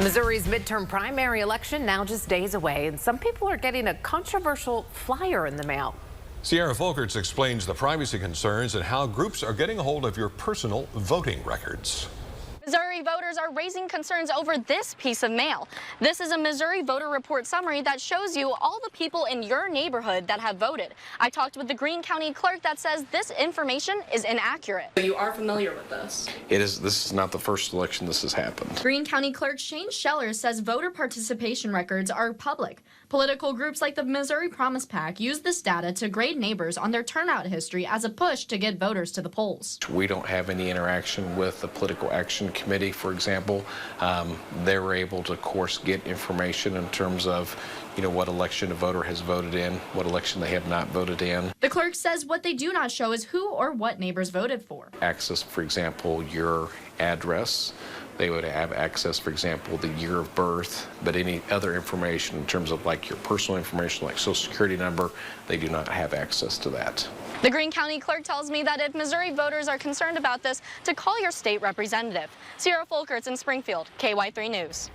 Missouri's midterm primary election now just days away, and some people are getting a controversial flyer in the mail. Sierra Folkerts explains the privacy concerns and how groups are getting a hold of your personal voting records. Missouri voters are raising concerns over this piece of mail. This is a Missouri voter report summary that shows you all the people in your neighborhood that have voted. I talked with the Greene County Clerk that says this information is inaccurate. You are familiar with this? This is not the first election this has happened. Greene County Clerk Shane Scheller says voter participation records are public. Political groups like the Missouri Promise PAC use this data to grade neighbors on their turnout history as a push to get voters to the polls. We don't have any interaction with the Political Action Committee, for example. They were able to, of course, get information in terms of, what election a voter has voted in, what election they have not voted in. The clerk says what they do not show is who or what neighbors voted for. Access, for example, your address. They would have access, for example, the year of birth, but any other information in terms of like your personal information, like Social Security number, they do not have access to that. The Greene County Clerk tells me that if Missouri voters are concerned about this, to call your state representative. Sierra Folkerts in Springfield, KY3 News.